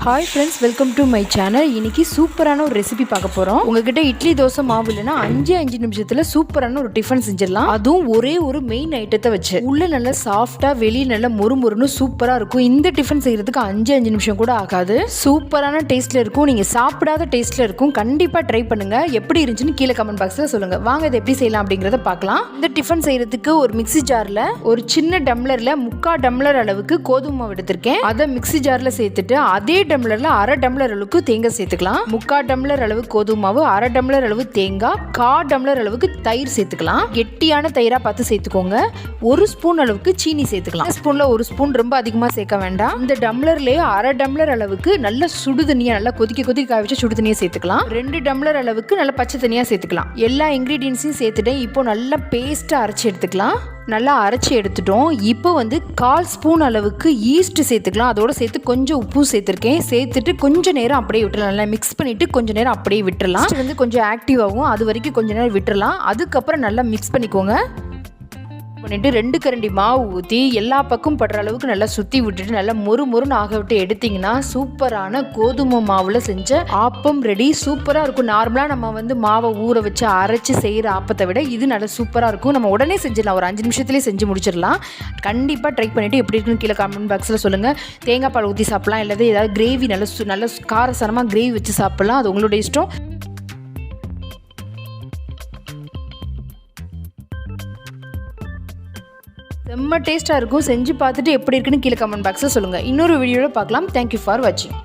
Hi friends, welcome to my channel. இன்னைக்கு சூப்பரான ஒரு ரெசிபி பார்க்க போகிறோம். உங்ககிட்ட இட்லி தோசை மாவு இல்லைன்னா 5 நிமிஷத்தில் சூப்பரான ஒரு டிஃபன் செஞ்சிடலாம். அதுவும் ஒரே ஒரு மெயின் ஐட்டத்தை வச்சு. உள்ள நல்லா சாஃப்டாக, வெளியே நல்லா மொறுமொறுன்னு சூப்பராக இருக்கும். இந்த டிஃபன் செய்யறதுக்கு 5 நிமிஷம் கூட ஆகாது. சூப்பரான டேஸ்ட்ல இருக்கும். நீங்கள் சாப்பிடாத டேஸ்ட்ல இருக்கும். கண்டிப்பாக ட்ரை பண்ணுங்க. எப்படி இருந்துச்சுன்னு கீழே கமெண்ட் பாக்ஸில் சொல்லுங்க. வாங்க இதை எப்படி செய்யலாம் அப்படிங்கிறத பார்க்கலாம். இந்த டிஃபன் செய்யறதுக்கு ஒரு மிக்ஸி ஜாரில் ஒரு சின்ன டம்ளரில் 3/4 டம்ளர் அளவுக்கு கோதுமை மாவு எடுத்திருக்கேன். அதை மிக்ஸி ஜாரில் சேர்த்துட்டு அதே டம்ளர்ல 1/2 டம்ளர் அளவுக்கு தேங்காய் சேர்த்துக்கலாம். 3/4 டம்ளர் அளவு கோதுமை மாவு, 1/2 டம்ளர் அளவு தேங்காய், 1/4 டம்ளர் அளவுக்கு தயிர் சேர்த்துக்கலாம். கெட்டியான தயிரா பார்த்து சேர்த்துக்கோங்க. 1 ஸ்பூன் அளவுக்கு சீனி சேர்த்துக்கலாம். ஸ்பூன்ல 1 ஸ்பூன், ரொம்ப அதிகமா சேர்க்க வேண்டாம். இந்த டம்ளர்லயே 1/2 டம்ளர் அளவுக்கு நல்ல சுடு தண்ணியா, நல்லா கொதிக்க காய வச்சு சுடு தண்ணியா சேர்த்துக்கலாம். 2 டம்ளர் அளவுக்கு நல்ல பச்சை தண்ணியா சேர்த்துக்கலாம். எல்லா இன்கிரீடியன்ஸையும் சேர்த்துட்டேன். இப்போ நல்லா பேஸ்டா அரைச்சி எடுத்துக்கலாம். நல்லா அரைச்சி எடுத்துட்டோம். இப்போ 1/4 ஸ்பூன் அளவுக்கு ஈஸ்ட் சேர்த்துக்கலாம். அதோட சேர்த்து கொஞ்சம் உப்பு சேர்த்துருக்கேன். சேர்த்துட்டு கொஞ்சம் நேரம் அப்படியே விட்டுறலாம். நல்லா மிக்ஸ் பண்ணிட்டு கொஞ்சம் நேரம் அப்படியே விட்டுறலாம். கொஞ்சம் ஆக்டிவ் ஆகும். அது வரைக்கும் கொஞ்சம் நேரம் விட்டுறலாம். அதுக்கப்புறம் நல்லா மிக்ஸ் பண்ணிக்கோங்க. பண்ணிட்டு 2 கரண்டி மாவு ஊற்றி எல்லா பக்கம் படுற அளவுக்கு நல்லா சுற்றி விட்டுட்டு நல்லா மொறுன்னு ஆக விட்டு எடுத்தீங்கன்னா சூப்பரான கோதுமை மாவில் செஞ்ச ஆப்பம் ரெடி. சூப்பராக இருக்கும். நார்மலாக நம்ம மாவை ஊற வச்சு அரைச்சி செய்கிற ஆப்பத்தை விட இது நல்லா சூப்பராக இருக்கும். நம்ம உடனே செஞ்சிடலாம். ஒரு 5 நிமிஷத்துலேயே செஞ்சு முடிச்சிடலாம். கண்டிப்பாக ட்ரை பண்ணிவிட்டு எப்படி இருக்குன்னு கீழே கமெண்ட் பாக்ஸில் சொல்லுங்கள். தேங்காய் பால் ஊற்றி சாப்பிட்லாம், இல்லாத ஏதாவது கிரேவி நல்ல காரசாரமாக கிரேவி வச்சு சாப்பிட்லாம். அது உங்களோட இஷ்டம். செம்ம டேஸ்ட்டாக இருக்கும். செஞ்சு பார்த்துட்டு எப்படி இருக்குன்னு கீழே கமெண்ட் பாக்ஸில் சொல்லுங்கள். இன்னொரு வீடியோவில் பார்க்கலாம். தேங்க்யூ ஃபார் வாட்சிங்.